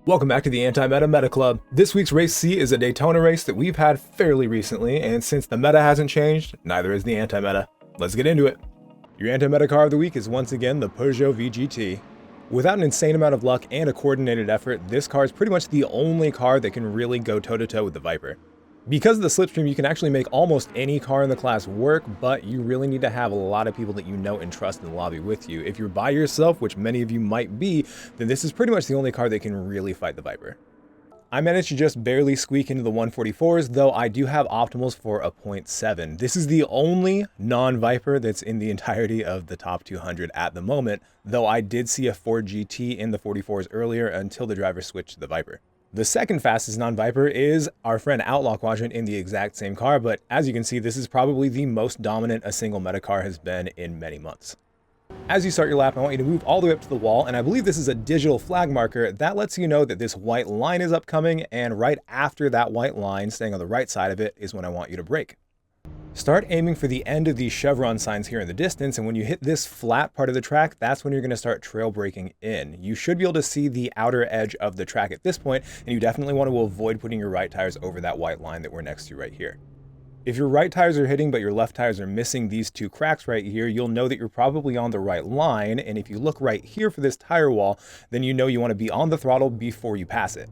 Welcome back to the Anti-Meta Meta Club. This week's race C is a Daytona race that we've had fairly recently, and since the meta hasn't changed, neither is the anti-meta. Let's get into it. Your anti-meta car of the week is once again the Peugeot VGT. Without an insane amount of luck and a coordinated effort, this car is pretty much the only car that can really go toe-to-toe with the Viper. Because of the slipstream, you can actually make almost any car in the class work, but you really need to have a lot of people that you know and trust in the lobby with you. If you're by yourself, which many of you might be, then this is pretty much the only car that can really fight the Viper. I managed to just barely squeak into the 144s, though I do have optimals for a 0.7. This is the only non-Viper that's in the entirety of the top 200 at the moment, though I did see a Ford GT in the 44s earlier until the driver switched to the Viper. The second fastest non-Viper is our friend Outlaw Quadrant in the exact same car, but as you can see, this is probably the most dominant a single meta car has been in many months. As you start your lap, I want you to move all the way up to the wall, and I believe this is a digital flag marker that lets you know that this white line is upcoming, and right after that white line, staying on the right side of it, is when I want you to brake. Start aiming for the end of these chevron signs here in the distance, and when you hit this flat part of the track, that's when you're going to start trail braking in. You should be able to see the outer edge of the track at this point, and you definitely want to avoid putting your right tires over that white line that we're next to right here. If your right tires are hitting but your left tires are missing these two cracks right here, you'll know that you're probably on the right line, and if you look right here for this tire wall, then you know you want to be on the throttle before you pass it.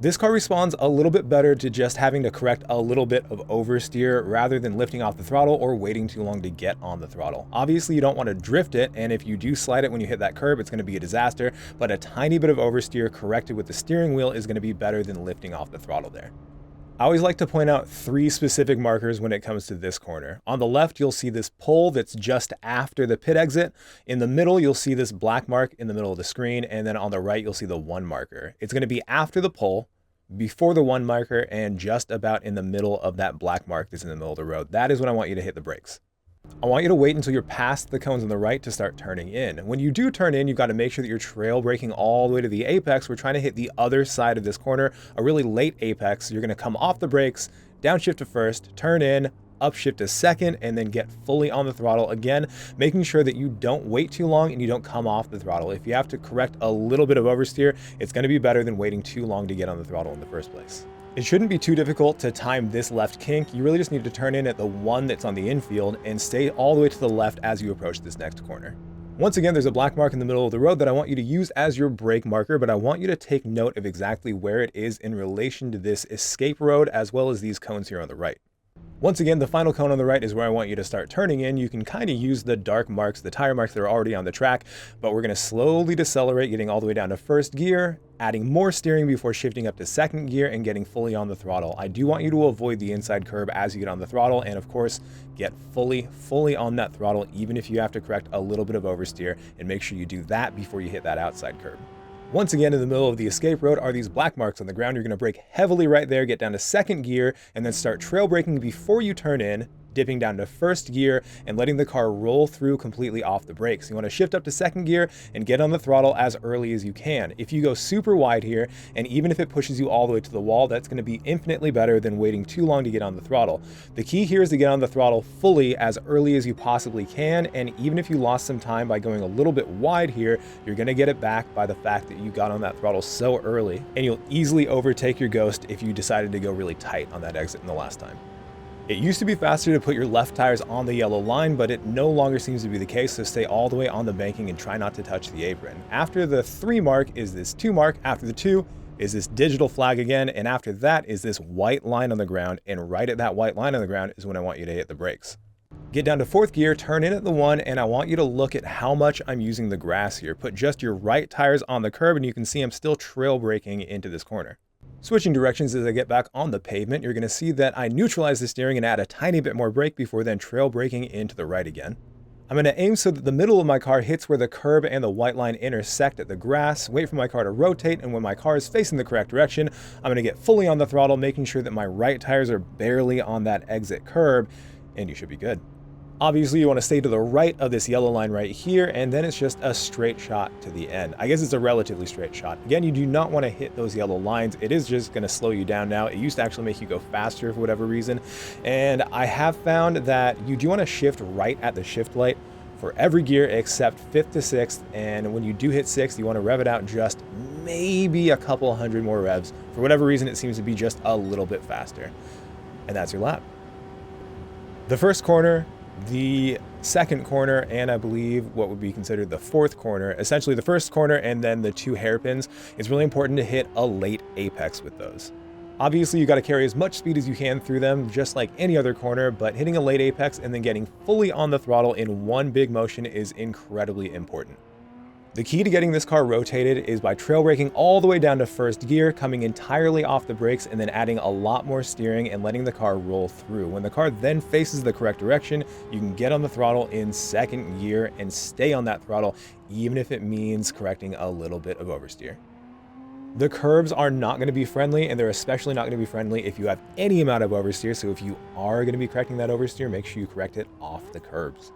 This car responds a little bit better to just having to correct a little bit of oversteer rather than lifting off the throttle or waiting too long to get on the throttle. Obviously, you don't want to drift it, and if you do slide it when you hit that curb, it's going to be a disaster, but a tiny bit of oversteer corrected with the steering wheel is going to be better than lifting off the throttle there. I always like to point out three specific markers when it comes to this corner. On the left, you'll see this pole that's just after the pit exit. In the middle, you'll see this black mark in the middle of the screen. And then on the right, you'll see the 1 marker. It's going to be after the pole, before the 1 marker, and just about in the middle of that black mark that's in the middle of the road. That is when I want you to hit the brakes. I want you to wait until you're past the cones on the right to start turning in. When you do turn in, you've got to make sure that you're trail braking all the way to the apex. We're trying to hit the other side of this corner, a really late apex. You're going to come off the brakes, downshift to first, turn in, upshift to second, and then get fully on the throttle again, making sure that you don't wait too long and you don't come off the throttle. If you have to correct a little bit of oversteer, it's going to be better than waiting too long to get on the throttle in the first place. It shouldn't be too difficult to time this left kink. You really just need to turn in at the one that's on the infield and stay all the way to the left as you approach this next corner. Once again, there's a black mark in the middle of the road that I want you to use as your brake marker, but I want you to take note of exactly where it is in relation to this escape road as well as these cones here on the right. Once again, the final cone on the right is where I want you to start turning in. You can kind of use the dark marks, the tire marks that are already on the track, but we're going to slowly decelerate, getting all the way down to first gear, adding more steering before shifting up to second gear and getting fully on the throttle. I do want you to avoid the inside curb as you get on the throttle, and of course, get fully on that throttle, even if you have to correct a little bit of oversteer, and make sure you do that before you hit that outside curb. Once again, in the middle of the escape road are these black marks on the ground. You're going to brake heavily right there, get down to second gear, and then start trail braking before you turn in, dipping down to first gear and letting the car roll through completely off the brakes. You want to shift up to second gear and get on the throttle as early as you can. If you go super wide here, and even if it pushes you all the way to the wall, that's going to be infinitely better than waiting too long to get on the throttle. The key here is to get on the throttle fully as early as you possibly can, and even if you lost some time by going a little bit wide here, you're going to get it back by the fact that you got on that throttle so early, and you'll easily overtake your Ghost if you decided to go really tight on that exit in the last time. It used to be faster to put your left tires on the yellow line, but it no longer seems to be the case, so stay all the way on the banking and try not to touch the apron. After the 3 mark is this 2 mark, after the 2 is this digital flag again, and after that is this white line on the ground, and right at that white line on the ground is when I want you to hit the brakes. Get down to 4th gear, turn in at the 1, and I want you to look at how much I'm using the grass here. Put just your right tires on the curb, and you can see I'm still trail braking into this corner. Switching directions as I get back on the pavement, you're going to see that I neutralize the steering and add a tiny bit more brake before then trail braking into the right again. I'm going to aim so that the middle of my car hits where the curb and the white line intersect at the grass, wait for my car to rotate, and when my car is facing the correct direction, I'm going to get fully on the throttle, making sure that my right tires are barely on that exit curb, and you should be good. Obviously, you want to stay to the right of this yellow line right here, and then it's just a straight shot to the end. I guess it's a relatively straight shot. Again, you do not want to hit those yellow lines. It is just going to slow you down now. It used to actually make you go faster for whatever reason. And I have found that you do want to shift right at the shift light for every gear except 5th to 6th. And when you do hit 6th, you want to rev it out just maybe a couple hundred more revs. For whatever reason, it seems to be just a little bit faster. And that's your lap. The first corner, the second corner, and I believe what would be considered the fourth corner, essentially the first corner and then the 2 hairpins, it's really important to hit a late apex with those. Obviously, you got to carry as much speed as you can through them, just like any other corner, but hitting a late apex and then getting fully on the throttle in one big motion is incredibly important. The key to getting this car rotated is by trail braking all the way down to first gear, coming entirely off the brakes, and then adding a lot more steering and letting the car roll through. When the car then faces the correct direction, you can get on the throttle in second gear and stay on that throttle, even if it means correcting a little bit of oversteer. The curbs are not going to be friendly, and they're especially not going to be friendly if you have any amount of oversteer, so if you are going to be correcting that oversteer, make sure you correct it off the curbs.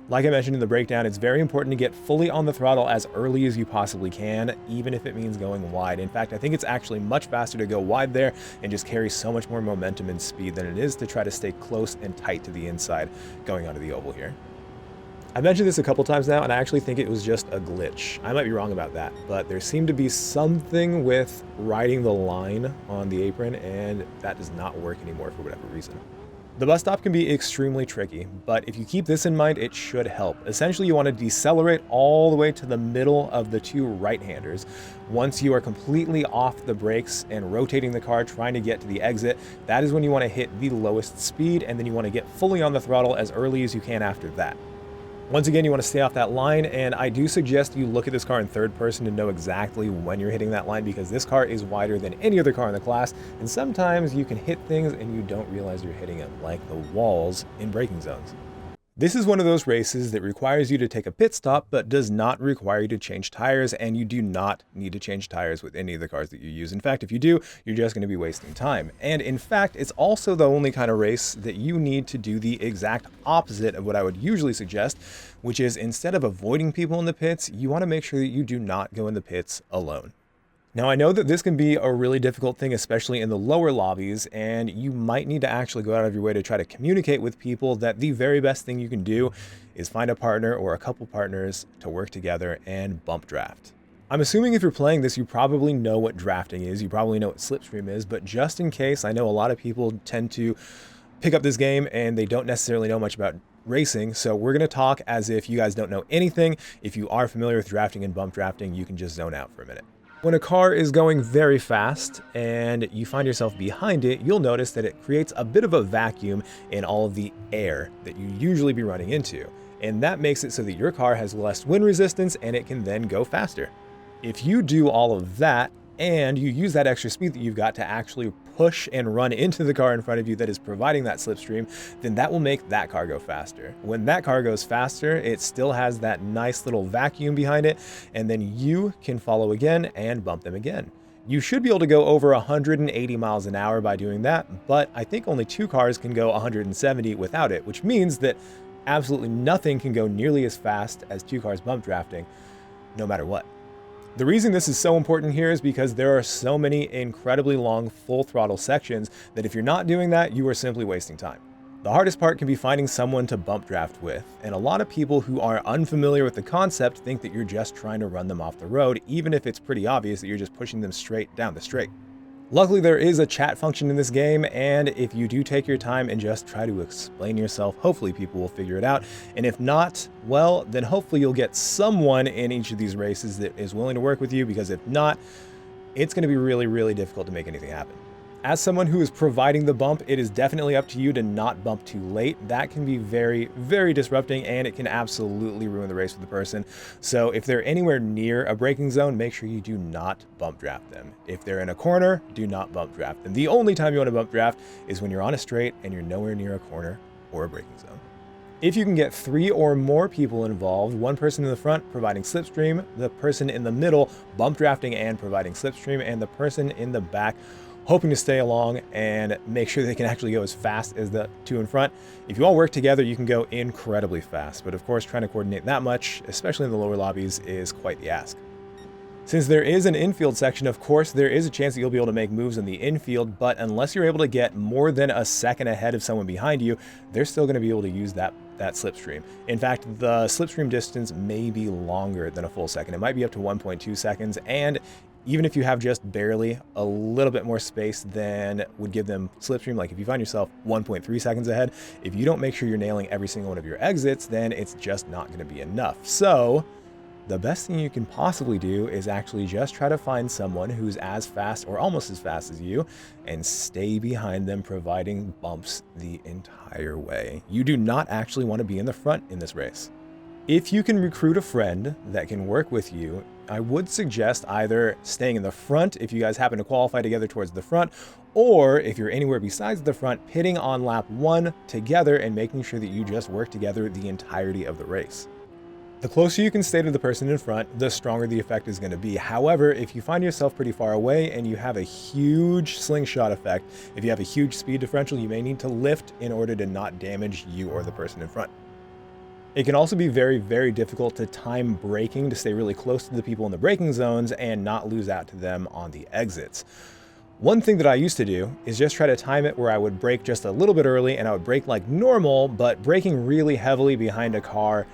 Like I mentioned in the breakdown, it's very important to get fully on the throttle as early as you possibly can, even if it means going wide. In fact, I think it's actually much faster to go wide there and just carry so much more momentum and speed than it is to try to stay close and tight to the inside going onto the oval here. I've mentioned this a couple times now, and I actually think it was just a glitch. I might be wrong about that, but there seemed to be something with riding the line on the apron, and that does not work anymore for whatever reason. The bus stop can be extremely tricky, but if you keep this in mind, it should help. Essentially, you want to decelerate all the way to the middle of the 2 right-handers. Once you are completely off the brakes and rotating the car, trying to get to the exit, that is when you want to hit the lowest speed, and then you want to get fully on the throttle as early as you can after that. Once again, you want to stay off that line, and I do suggest you look at this car in third person to know exactly when you're hitting that line, because this car is wider than any other car in the class, and sometimes you can hit things and you don't realize you're hitting them, like the walls in braking zones. This is one of those races that requires you to take a pit stop, but does not require you to change tires, and you do not need to change tires with any of the cars that you use. In fact, if you do, you're just going to be wasting time. And in fact, it's also the only kind of race that you need to do the exact opposite of what I would usually suggest, which is instead of avoiding people in the pits, you want to make sure that you do not go in the pits alone. Now, I know that this can be a really difficult thing, especially in the lower lobbies, and you might need to actually go out of your way to try to communicate with people that the very best thing you can do is find a partner or a couple partners to work together and bump draft. I'm assuming if you're playing this, you probably know what drafting is, you probably know what slipstream is, but just in case, I know a lot of people tend to pick up this game and they don't necessarily know much about racing, so we're going to talk as if you guys don't know anything. If you are familiar with drafting and bump drafting, you can just zone out for a minute. When a car is going very fast and you find yourself behind it, you'll notice that it creates a bit of a vacuum in all of the air that you usually be running into. And that makes it so that your car has less wind resistance and it can then go faster. If you do all of that and you use that extra speed that you've got to actually push and run into the car in front of you that is providing that slipstream, then that will make that car go faster. When that car goes faster, it still has that nice little vacuum behind it, and then you can follow again and bump them again. You should be able to go over 180 miles an hour by doing that, but I think only 2 cars can go 170 without it, which means that absolutely nothing can go nearly as fast as 2 cars bump drafting, no matter what. The reason this is so important here is because there are so many incredibly long full throttle sections that if you're not doing that, you are simply wasting time. The hardest part can be finding someone to bump draft with, and a lot of people who are unfamiliar with the concept think that you're just trying to run them off the road, even if it's pretty obvious that you're just pushing them straight down the straight. Luckily, there is a chat function in this game, and if you do take your time and just try to explain yourself, hopefully people will figure it out. And if not, well, then hopefully you'll get someone in each of these races that is willing to work with you, because if not, it's going to be really, really difficult to make anything happen. As someone who is providing the bump, it is definitely up to you to not bump too late. That can be very, very disrupting, and it can absolutely ruin the race for the person. So if they're anywhere near a braking zone, make sure you do not bump draft them. If they're in a corner, do not bump draft them. The only time you want to bump draft is when you're on a straight and you're nowhere near a corner or a braking zone. If you can get 3 or more people involved, one person in the front providing slipstream, the person in the middle bump drafting and providing slipstream, and the person in the back hoping to stay along and make sure they can actually go as fast as the 2 in front. If you all work together, you can go incredibly fast, but of course trying to coordinate that much, especially in the lower lobbies, is quite the ask. Since there is an infield section, of course, there is a chance that you'll be able to make moves in the infield, but unless you're able to get more than a second ahead of someone behind you, they're still going to be able to use that that slipstream. In fact, the slipstream distance may be longer than a full second. It might be up to 1.2 seconds, and even if you have just barely a little bit more space than would give them slipstream, like if you find yourself 1.3 seconds ahead, if you don't make sure you're nailing every single one of your exits, then it's just not going to be enough. So the best thing you can possibly do is actually just try to find someone who's as fast or almost as fast as you and stay behind them, providing bumps the entire way. You do not actually want to be in the front in this race. If you can recruit a friend that can work with you, I would suggest either staying in the front if you guys happen to qualify together towards the front, or if you're anywhere besides the front, pitting on lap 1 together and making sure that you just work together the entirety of the race. The closer you can stay to the person in front, the stronger the effect is going to be. However, if you find yourself pretty far away and you have a huge slingshot effect, if you have a huge speed differential, you may need to lift in order to not damage you or the person in front. It can also be very, very difficult to time braking to stay really close to the people in the braking zones and not lose out to them on the exits. One thing that I used to do is just try to time it where I would brake just a little bit early and I would brake like normal, but braking really heavily behind a car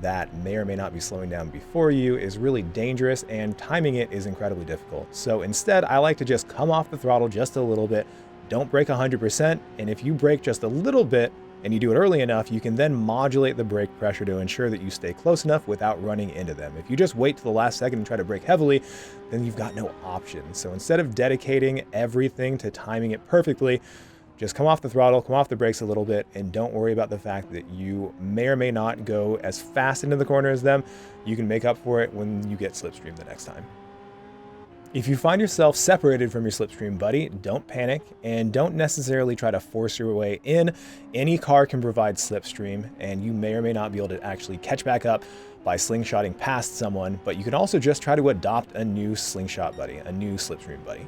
that may or may not be slowing down before you is really dangerous, and timing it is incredibly difficult. So instead, I like to just come off the throttle just a little bit, don't brake 100%, and if you brake just a little bit and you do it early enough, you can then modulate the brake pressure to ensure that you stay close enough without running into them. If you just wait to the last second and try to brake heavily, then you've got no option. So instead of dedicating everything to timing it perfectly, just come off the throttle, come off the brakes a little bit, and don't worry about the fact that you may or may not go as fast into the corner as them. You can make up for it when you get slipstream the next time. If you find yourself separated from your slipstream buddy, don't panic and don't necessarily try to force your way in. Any car can provide slipstream, and you may or may not be able to actually catch back up by slingshotting past someone, but you can also just try to adopt a new slingshot buddy, a new slipstream buddy.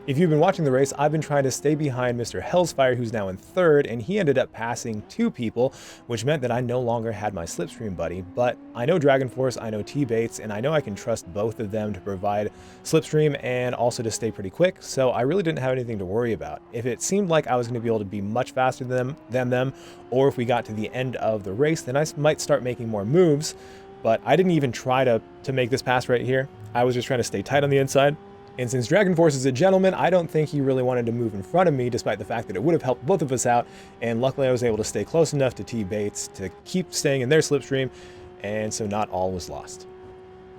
If you've been watching the race, I've been trying to stay behind Mr. Hellsfire, who's now in third, and he ended up passing 2 people, which meant that I no longer had my slipstream buddy. But I know Dragon Force, I know T-Bates, and I know I can trust both of them to provide slipstream and also to stay pretty quick, so I really didn't have anything to worry about. If it seemed like I was going to be able to be much faster than them, or if we got to the end of the race, then I might start making more moves, but I didn't even try to make this pass right here. I was just trying to stay tight on the inside. And since Dragon Force is a gentleman, I don't think he really wanted to move in front of me, despite the fact that it would have helped both of us out. And luckily I was able to stay close enough to T-Bates to keep staying in their slipstream, and so not all was lost.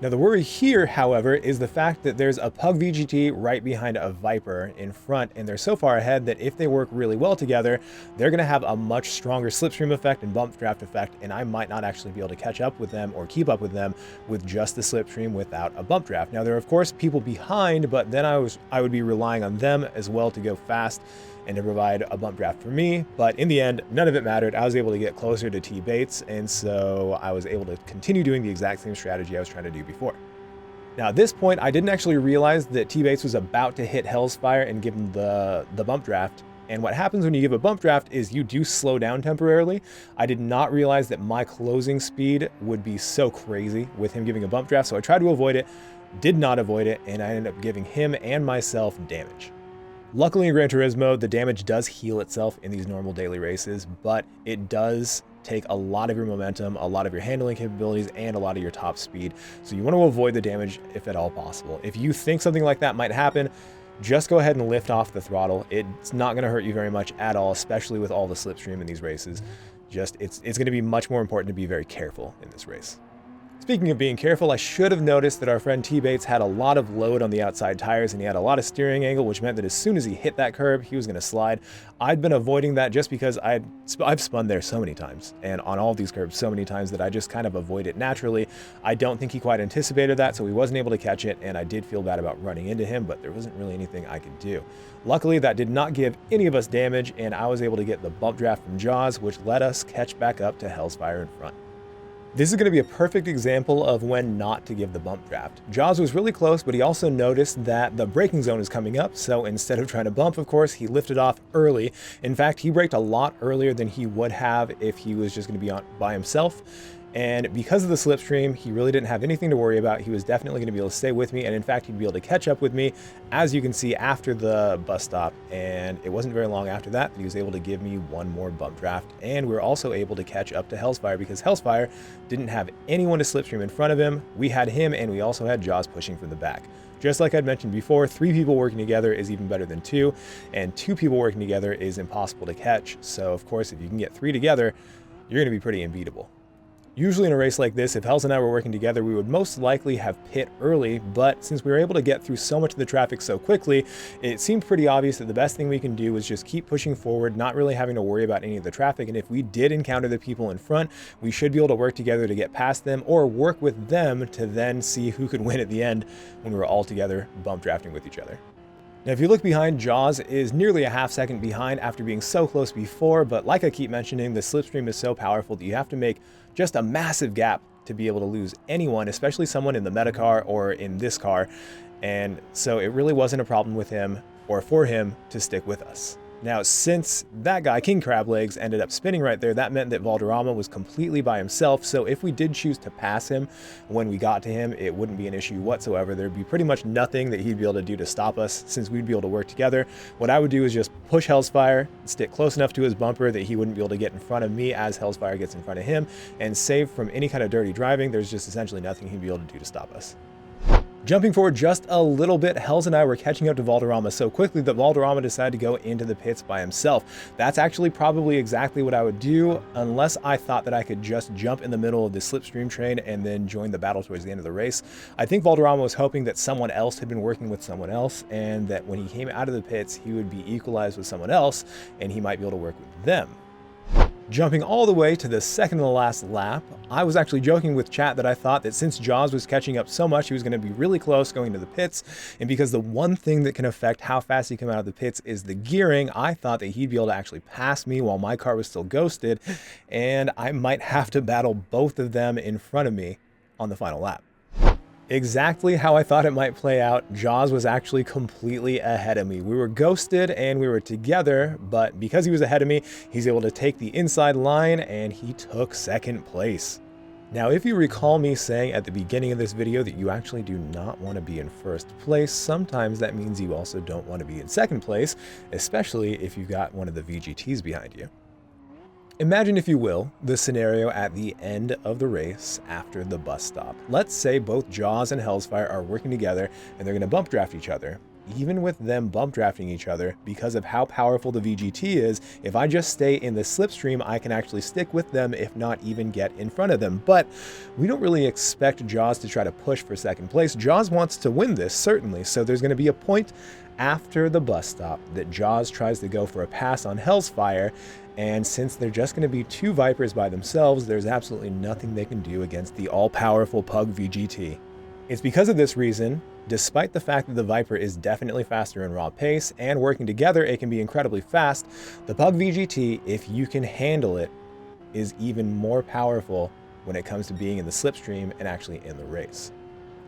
Now the worry here, however, is the fact that there's a Pug VGT right behind a Viper in front, and they're so far ahead that if they work really well together, they're going to have a much stronger slipstream effect and bump draft effect, and I might not actually be able to catch up with them or keep up with them with just the slipstream without a bump draft. Now there are of course people behind, but then I would be relying on them as well to go fast and to provide a bump draft for me. But in the end, none of it mattered. I was able to get closer to T-Bates, and so I was able to continue doing the exact same strategy I was trying to do before. Now at this point, I didn't actually realize that T-Bates was about to hit Hellsfire and give him the bump draft. And what happens when you give a bump draft is you do slow down temporarily. I did not realize that my closing speed would be so crazy with him giving a bump draft, so I tried to avoid it, did not avoid it, and I ended up giving him and myself damage. Luckily in Gran Turismo, the damage does heal itself in these normal daily races, but it does take a lot of your momentum, a lot of your handling capabilities, and a lot of your top speed. So you want to avoid the damage if at all possible. If you think something like that might happen, just go ahead and lift off the throttle. It's not going to hurt you very much at all, especially with all the slipstream in these races. It's going to be much more important to be very careful in this race. Speaking of being careful, I should have noticed that our friend T-Bates had a lot of load on the outside tires and he had a lot of steering angle, which meant that as soon as he hit that curb, he was going to slide. I'd been avoiding that just because I've spun there so many times and on all these curbs so many times that I just kind of avoid it naturally. I don't think he quite anticipated that, so he wasn't able to catch it, and I did feel bad about running into him, but there wasn't really anything I could do. Luckily, that did not give any of us damage, and I was able to get the bump draft from Jaws, which let us catch back up to Hellsfire in front. This is going to be a perfect example of when not to give the bump draft. Jaws was really close, but he also noticed that the braking zone is coming up, so instead of trying to bump, of course, he lifted off early. In fact, he braked a lot earlier than he would have if he was just going to be on by himself, And because of the slipstream, he really didn't have anything to worry about. He was definitely going to be able to stay with me, and in fact, he'd be able to catch up with me, as you can see, after the bus stop. And it wasn't very long after that he was able to give me one more bump draft, and we were also able to catch up to Hellsfire because Hellsfire didn't have anyone to slipstream in front of him. We had him, and we also had Jaws pushing from the back. Just like I'd mentioned before, 3 people working together is even better than 2, and 2 people working together is impossible to catch. So of course, if you can get 3 together, you're going to be pretty unbeatable. Usually in a race like this, if Hells and I were working together, we would most likely have pit early, but since we were able to get through so much of the traffic so quickly, it seemed pretty obvious that the best thing we can do is just keep pushing forward, not really having to worry about any of the traffic. And if we did encounter the people in front, we should be able to work together to get past them, or work with them to then see who could win at the end when we were all together bump drafting with each other. Now, if you look behind, Jaws is nearly a half second behind after being so close before, but like I keep mentioning, the slipstream is so powerful that you have to make just a massive gap to be able to lose anyone, especially someone in the meta car or in this car. And so it really wasn't a problem with him or for him to stick with us. Now, since that guy, King Crab Legs, ended up spinning right there, that meant that Valderrama was completely by himself. So if we did choose to pass him when we got to him, it wouldn't be an issue whatsoever. There'd be pretty much nothing that he'd be able to do to stop us, since we'd be able to work together. What I would do is just push Hellsfire, stick close enough to his bumper that he wouldn't be able to get in front of me as Hellsfire gets in front of him, and save from any kind of dirty driving. There's just essentially nothing he'd be able to do to stop us. Jumping forward just a little bit, Hells and I were catching up to Valderrama so quickly that Valderrama decided to go into the pits by himself. That's actually probably exactly what I would do, unless I thought that I could just jump in the middle of the slipstream train and then join the battle towards the end of the race. I think Valderrama was hoping that someone else had been working with someone else, and that when he came out of the pits, he would be equalized with someone else, and he might be able to work with them. Jumping all the way to the second to the last lap, I was actually joking with chat that I thought that since Jaws was catching up so much, he was going to be really close going to the pits. And because the one thing that can affect how fast he come out of the pits is the gearing, I thought that he'd be able to actually pass me while my car was still ghosted, and I might have to battle both of them in front of me on the final lap. Exactly how I thought it might play out, Jaws was actually completely ahead of me. We were ghosted and we were together, but because he was ahead of me, he's able to take the inside line and he took second place. Now, if you recall me saying at the beginning of this video that you actually do not want to be in first place, sometimes that means you also don't want to be in second place, especially if you've got one of the VGTs behind you. Imagine, if you will, the scenario at the end of the race after the bus stop. Let's say both Jaws and Hellsfire are working together and they're going to bump draft each other. Even with them bump drafting each other, because of how powerful the VGT is, if I just stay in the slipstream, I can actually stick with them, if not even get in front of them. But we don't really expect Jaws to try to push for second place. Jaws wants to win this, certainly, so there's going to be a point after the bus stop that Jaws tries to go for a pass on Hellsfire, and since they're just going to be 2 Vipers by themselves, there's absolutely nothing they can do against the all-powerful Pug VGT. It's because of this reason, despite the fact that the Viper is definitely faster in raw pace, and working together it can be incredibly fast, the Pug VGT, if you can handle it, is even more powerful when it comes to being in the slipstream and actually in the race.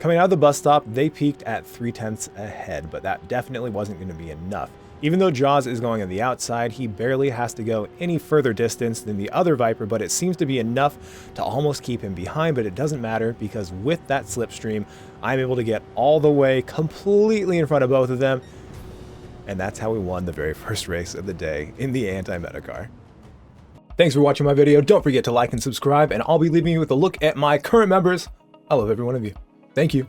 Coming out of the bus stop, they peaked at 3/10 ahead, but that definitely wasn't going to be enough. Even though Jaws is going on the outside, he barely has to go any further distance than the other Viper, but it seems to be enough to almost keep him behind, but it doesn't matter because with that slipstream, I'm able to get all the way completely in front of both of them, and that's how we won the very first race of the day in the anti-meta car. Thanks for watching my video. Don't forget to like and subscribe, and I'll be leaving you with a look at my current members. I love every one of you. Thank you.